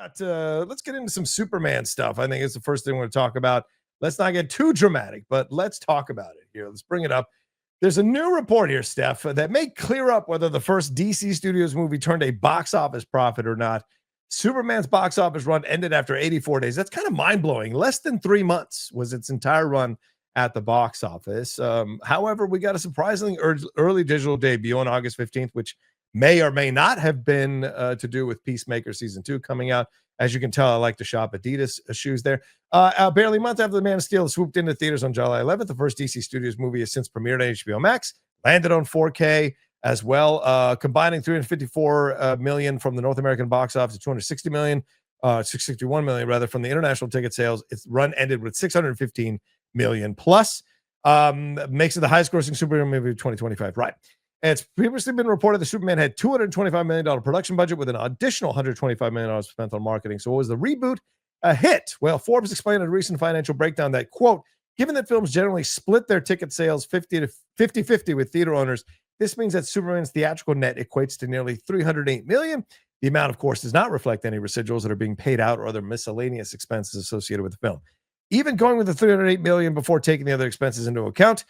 Let's get into some Superman stuff. I think it's the first thing we're going to talk about. Let's not get too dramatic, but let's talk about it here. Let's bring it up. There's a new report here, Steph, that may clear up whether the first DC Studios movie turned a box office profit or not. Superman's box office run ended after 84 days. That's kind of mind-blowing. Less than 3 months was its entire run at the box office. However, we got a surprisingly early digital debut on August 15th, which may or may not have been to do with Peacemaker Season 2 coming out. As you can tell, I like to shop Adidas shoes there. Barely a month after The Man of Steel swooped into theaters on July 11th, the first DC Studios movie has since premiered on HBO Max, landed on 4K as well, combining 354 million from the North American box office to 260 million, 661 million rather from the international ticket sales. Its run ended with 615 million plus, makes it the highest grossing superhero movie of 2025. Right. And it's previously been reported that Superman had $225 million production budget with an additional $125 million spent on marketing. So was the reboot a hit? Well, Forbes explained in a recent financial breakdown that, quote, given that films generally split their ticket sales 50-50 with theater owners, this means that Superman's theatrical net equates to nearly $308 million. The amount, of course, does not reflect any residuals that are being paid out or other miscellaneous expenses associated with the film. Even going with the $308 million before taking the other expenses into account,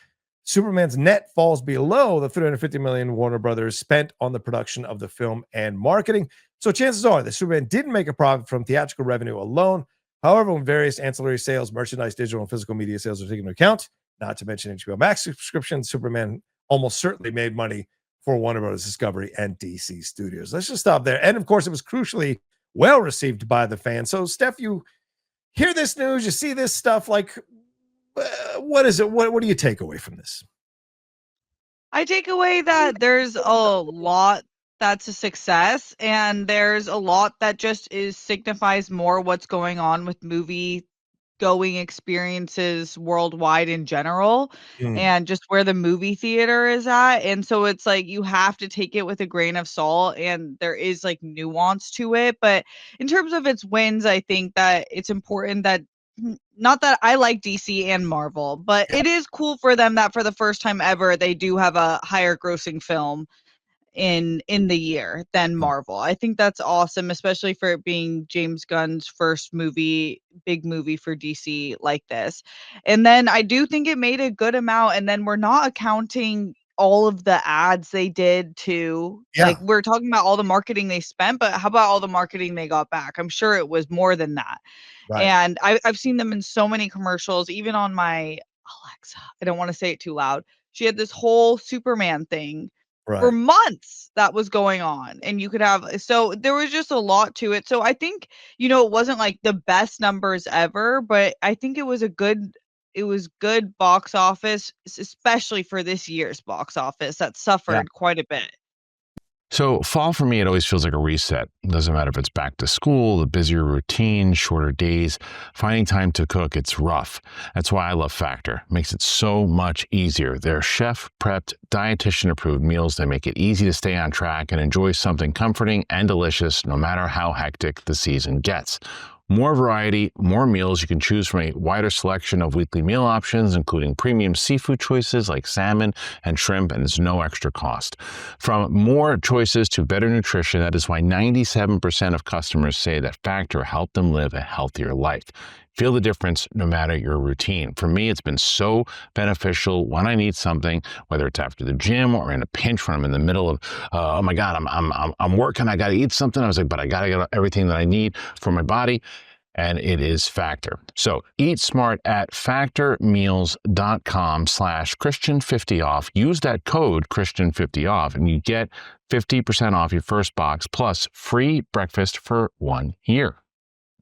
Superman's net falls below the $350 million Warner Brothers spent on the production of the film and marketing. So chances are that Superman didn't make a profit from theatrical revenue alone. However, when various ancillary sales, merchandise, digital, and physical media sales are taken into account, not to mention HBO Max subscriptions, Superman almost certainly made money for Warner Brothers Discovery and DC Studios. Let's just stop there. And of course, it was crucially well received by the fans. So, Steph, you hear this news, you see this stuff, like, what is it? What do you take away from this? I take away that there's a lot that's a success, and there's a lot that just signifies more what's going on with movie going experiences worldwide in general, and just where the movie theater is at. And so it's like you have to take it with a grain of salt, and there is like nuance to it. But in terms of its wins, I think that it's important that, not that I like DC and Marvel, but it is cool for them that for the first time ever they do have a higher grossing film in the year than Marvel. I think that's awesome, especially for it being James Gunn's first big movie for DC like this. And then I do think it made a good amount, and then we're not accounting all of the ads they did too. Like, we're talking about all the marketing they spent, but how about all the marketing they got back? I'm sure it was more than that. Right. And I've seen them in so many commercials, even on my Alexa. I don't want to say it too loud. She had this whole Superman thing for months that was going on, and you could have, so there was just a lot to it. So I think, it wasn't like the best numbers ever, but I think it was good box office, especially for this year's box office that suffered quite a bit. So fall for me, it always feels like a reset. It doesn't matter if it's back to school, the busier routine, shorter days, finding time to cook, it's rough. That's why I love Factor. It makes it so much easier. They're chef-prepped, dietitian-approved meals that make it easy to stay on track and enjoy something comforting and delicious no matter how hectic the season gets. More variety, more meals. You can choose from a wider selection of weekly meal options, including premium seafood choices like salmon and shrimp, and there's no extra cost. From more choices to better nutrition, that is why 97% of customers say that Factor helped them live a healthier life. Feel the difference no matter your routine. For me, it's been so beneficial when I need something, whether it's after the gym or in a pinch when I'm in the middle of, oh my God, I'm working, I got to eat something. I was like, but I got to get everything that I need for my body. And it is Factor. So eat smart at factormeals.com/Christian50off. Use that code Christian50off and you get 50% off your first box plus free breakfast for 1 year.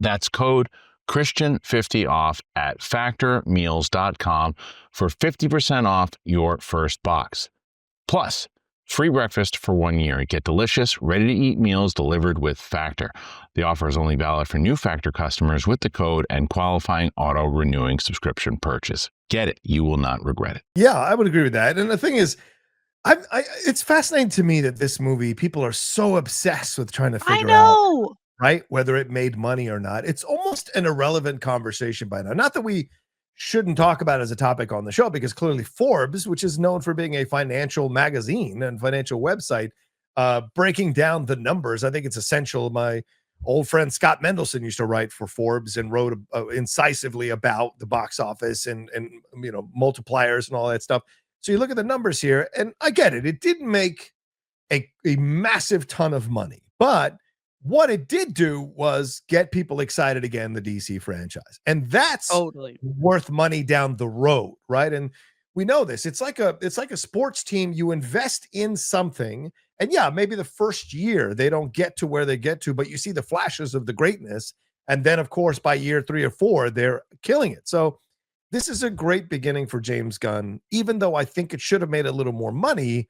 That's code Christian50off at factormeals.com for 50% off your first box. Plus, free breakfast for 1 year. Get delicious, ready-to-eat meals delivered with Factor. The offer is only valid for new Factor customers with the code and qualifying auto-renewing subscription purchase. Get it. You will not regret it. Yeah, I would agree with that. And the thing is, it's fascinating to me that this movie, people are so obsessed with trying to figure out, right, whether it made money or not. It's almost an irrelevant conversation by now. Not that we shouldn't talk about it as a topic on the show, because clearly Forbes, which is known for being a financial magazine and financial website, breaking down the numbers, I think it's essential. My old friend Scott Mendelson used to write for Forbes and wrote incisively about the box office and multipliers and all that stuff. So you look at the numbers here, and I get it. It didn't make a massive ton of money, but what it did do was get people excited again, the DC franchise. And that's Totally. worth money down the road, right? And we know this. It's like a sports team. You invest in something, and yeah, maybe the first year they don't get to where they get to, but you see the flashes of the greatness. And then, of course, by year 3 or 4, they're killing it. So this is a great beginning for James Gunn, even though I think it should have made a little more money.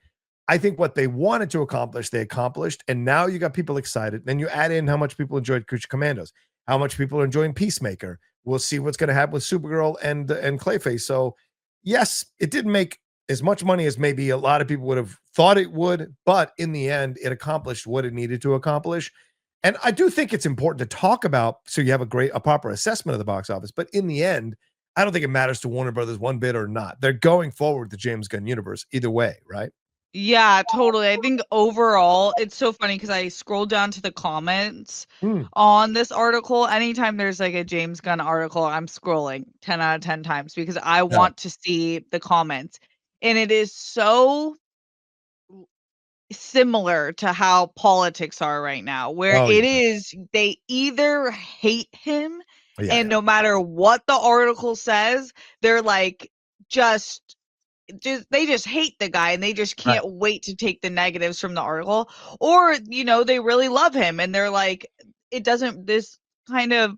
I think what they wanted to accomplish, they accomplished. And now you got people excited. Then you add in how much people enjoyed Creature Commandos, how much people are enjoying Peacemaker. We'll see what's going to happen with Supergirl and Clayface. So, yes, it didn't make as much money as maybe a lot of people would have thought it would. But in the end, it accomplished what it needed to accomplish. And I do think it's important to talk about so you have a proper assessment of the box office. But in the end, I don't think it matters to Warner Brothers one bit or not. They're going forward with the James Gunn universe either way, right? Yeah, totally. I think overall, it's so funny because I scrolled down to the comments on this article. Anytime there's like a James Gunn article, I'm scrolling 10 out of 10 times because I want to see the comments. And it is so similar to how politics are right now, where is they either hate him and no matter what the article says, they're like they just hate the guy and they just can't wait to take the negatives from the article, or they really love him and they're like, it doesn't, this kind of,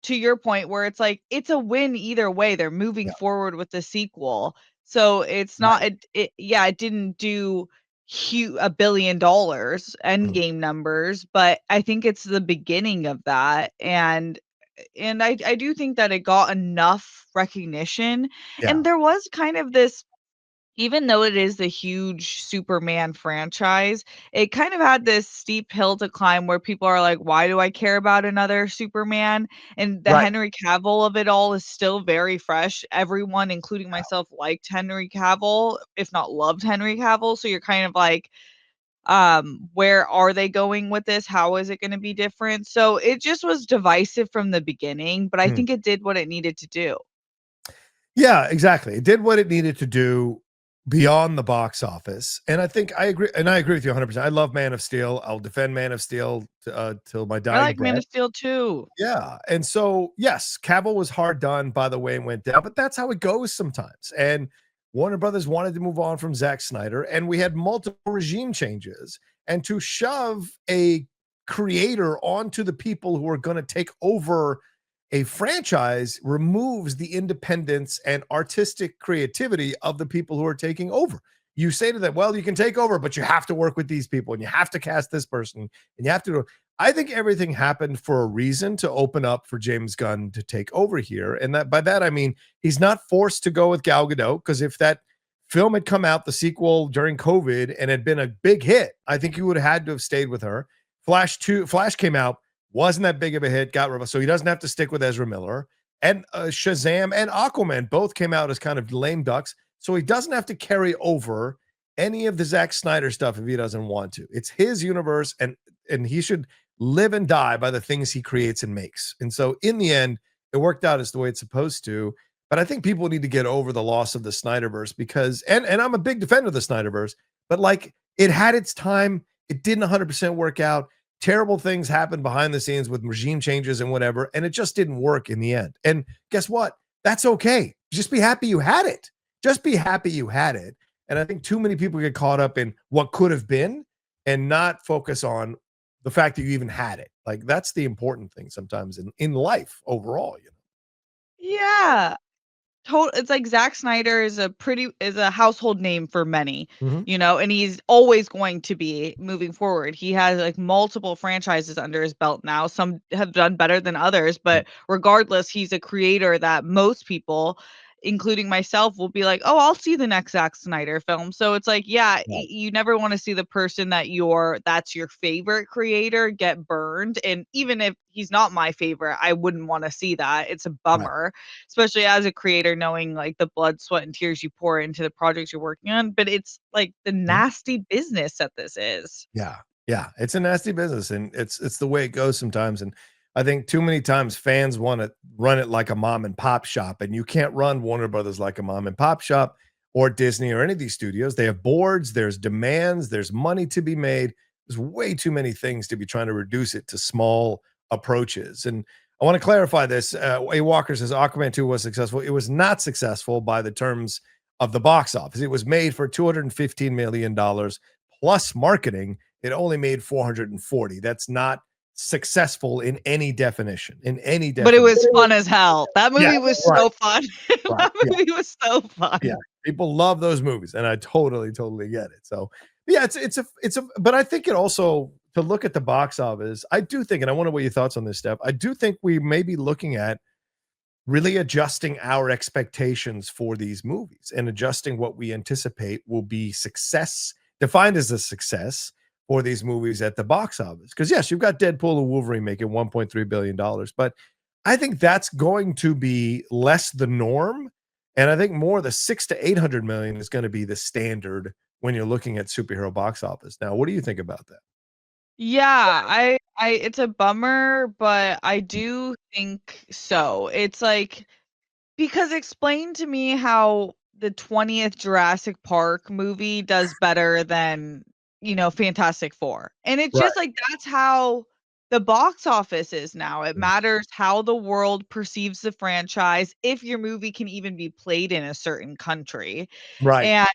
to your point, where it's like it's a win either way. They're moving forward with the sequel, so it's not it didn't do $1 billion Endgame numbers, but I think it's the beginning of that. And I do think that it got enough recognition. And there was kind of this, even though it is the huge Superman franchise, it kind of had this steep hill to climb where people are like, why do I care about another Superman? And the Henry Cavill of it all is still very fresh. Everyone, including myself, liked Henry Cavill, if not loved Henry Cavill. So you're kind of like, where are they going with this? How is it going to be different? So it just was divisive from the beginning, but I think it did what it needed to do. Yeah, exactly. It did what it needed to do beyond the box office. And I think I agree. And I agree with you 100%. I love Man of Steel. I'll defend Man of Steel till my dying I like breath. Man of Steel too. Yeah. And so, yes, Cavill was hard done by the way it went down, but that's how it goes sometimes. And Warner Brothers wanted to move on from Zack Snyder, and we had multiple regime changes. And to shove a creator onto the people who are going to take over a franchise removes the independence and artistic creativity of the people who are taking over. You say to them, well, you can take over, but you have to work with these people and you have to cast this person and you have to. I think everything happened for a reason to open up for James Gunn to take over here. And that by that, I mean, he's not forced to go with Gal Gadot, because if that film had come out, the sequel during COVID, and had been a big hit, I think he would have had to have stayed with her. Flash came out, wasn't that big of a hit, got rid, so he doesn't have to stick with Ezra Miller. And Shazam and Aquaman both came out as kind of lame ducks, so he doesn't have to carry over any of the Zack Snyder stuff if he doesn't want to. It's his universe, and he should live and die by the things he creates and makes. And so in the end, it worked out as the way it's supposed to. But I think people need to get over the loss of the Snyderverse, because, and I'm a big defender of the Snyderverse, but like, it had its time. It didn't 100% work out. Terrible things happened behind the scenes with regime changes and whatever, and it just didn't work in the end. And guess what? That's okay. Just be happy you had it. Just be happy you had it. And I think too many people get caught up in what could have been and not focus on the fact that you even had it. Like, that's the important thing sometimes in life overall, Yeah. It's like Zack Snyder is a household name for many, and he's always going to be moving forward. He has like multiple franchises under his belt now. Some have done better than others, but regardless, he's a creator that most people, including myself, will be like, oh, I'll see the next Zack Snyder film. So it's like, you never want to see the person that's your favorite creator get burned. And even if he's not my favorite, I wouldn't want to see that. It's a bummer, especially as a creator, knowing like the blood, sweat, and tears you pour into the projects you're working on. But it's like the nasty business that this is. Yeah. Yeah, it's a nasty business, and it's the way it goes sometimes. And I think too many times fans want to run it like a mom and pop shop, and you can't run Warner Brothers like a mom and pop shop or Disney or any of these studios. They have boards, there's demands, there's money to be made. There's way too many things to be trying to reduce it to small approaches. And I want to clarify this. A Walker says Aquaman 2 was successful. It was not successful by the terms of the box office. It was made for $215 million plus marketing. It only made 440. That's not successful in any definition. But it was fun as hell. That movie Yeah, was right. so fun. Right, That yeah. movie was so fun. Yeah, people love those movies, and I totally get it. So yeah, it's a. But I think it also, to look at the box office, I do think, and I wonder what your thoughts on this, Steph. I do think we may be looking at really adjusting our expectations for these movies and adjusting what we anticipate will be success, defined as a success for these movies at the box office. Because yes, you've got Deadpool and Wolverine making $1.3 billion, but I think that's going to be less the norm. And I think more the 600 to 800 million is going to be the standard when you're looking at superhero box office. Now, what do you think about that? Yeah, I it's a bummer, but I do think so. It's like, because explain to me how the 20th Jurassic Park movie does better than, Fantastic Four. And it's Right. just like that's how the box office is now. It matters how the world perceives the franchise, if your movie can even be played in a certain country. Right.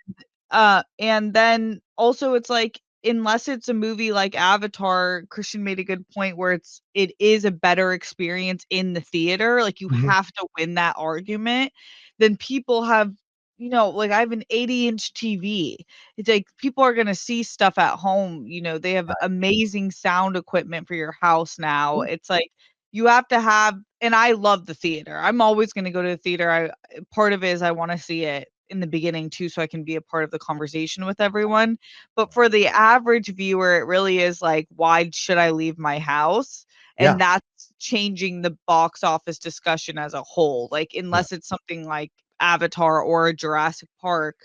And then also it's like, unless it's a movie like Avatar, Christian made a good point where it is a better experience in the theater, like you Mhm. have to win that argument, then people have, like I have an 80-inch TV. It's like people are gonna see stuff at home, they have amazing sound equipment for your house now. It's like you have to have, and I love the theater. I'm always gonna go to the theater. Part of it is I wanna see it in the beginning too, so I can be a part of the conversation with everyone. But for the average viewer, it really is like, why should I leave my house? Yeah. And that's changing the box office discussion as a whole. Like, Yeah. unless it's something like Avatar or a Jurassic Park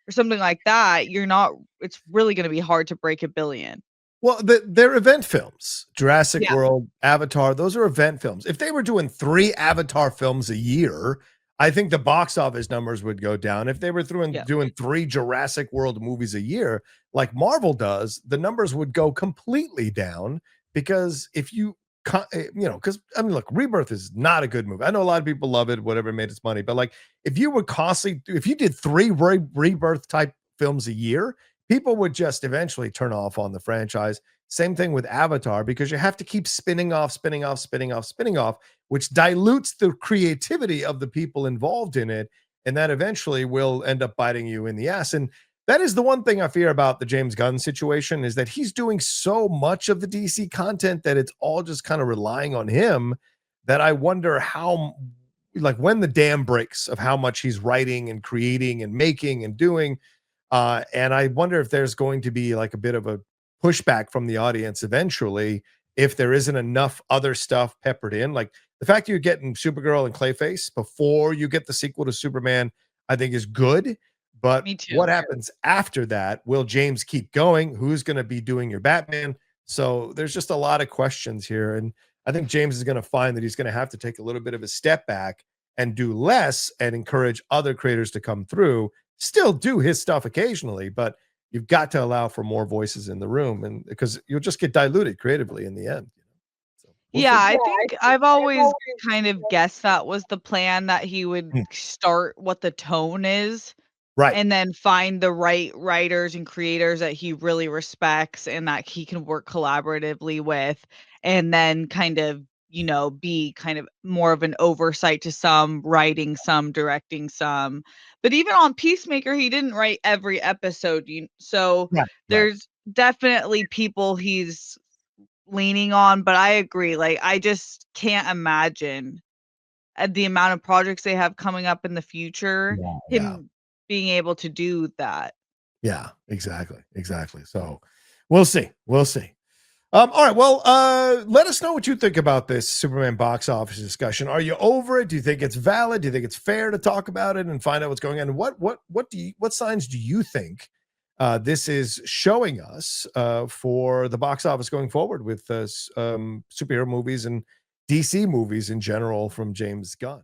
or something like that, it's really going to be hard to break a billion. Well, they're event films. Jurassic Yeah. World, Avatar, those are event films. If they were doing 3 Avatar films a year, I think the box office numbers would go down. If they were Yeah. doing 3 Jurassic World movies a year, like Marvel does, the numbers would go completely down. Because if because I mean, look, Rebirth is not a good movie. I know a lot of people love it, whatever made its money, but like if you did 3 Rebirth type films a year, people would just eventually turn off on the franchise. Same thing with Avatar, because you have to keep spinning off, which dilutes the creativity of the people involved in it. And that eventually will end up biting you in the ass. And that is the one thing I fear about the James Gunn situation, is that he's doing so much of the DC content that it's all just kind of relying on him, that I wonder how, like, when the dam breaks of how much he's writing and creating and making and doing. And I wonder if there's going to be like a bit of a pushback from the audience eventually, if there isn't enough other stuff peppered in. Like the fact you're getting Supergirl and Clayface before you get the sequel to Superman, I think is good. But Me too. what happens after that? Will James keep going? Who's going to be doing your Batman? So there's just a lot of questions here. And I think James is going to find that he's going to have to take a little bit of a step back and do less and encourage other creators to come through. Still do his stuff occasionally, but you've got to allow for more voices in the room, and because you'll just get diluted creatively in the end. So Yeah, see. I think I've always kind of guessed that was the plan, that he would Hmm. start what the tone is Right. and then find the right writers and creators that he really respects and that he can work collaboratively with, and then kind of, be kind of more of an oversight to some, writing some, directing some. But even on Peacemaker, he didn't write every episode. So Right. there's definitely people he's leaning on, but I agree. Like, I just can't imagine the amount of projects they have coming up in the future, Yeah. Yeah. him being able to do that. Yeah. Exactly. So we'll see. We'll see. All right. Well, let us know what you think about this Superman box office discussion. Are you over it? Do you think it's valid? Do you think it's fair to talk about it and find out what's going on? What signs do you think this is showing us for the box office going forward with superhero movies and DC movies in general from James Gunn.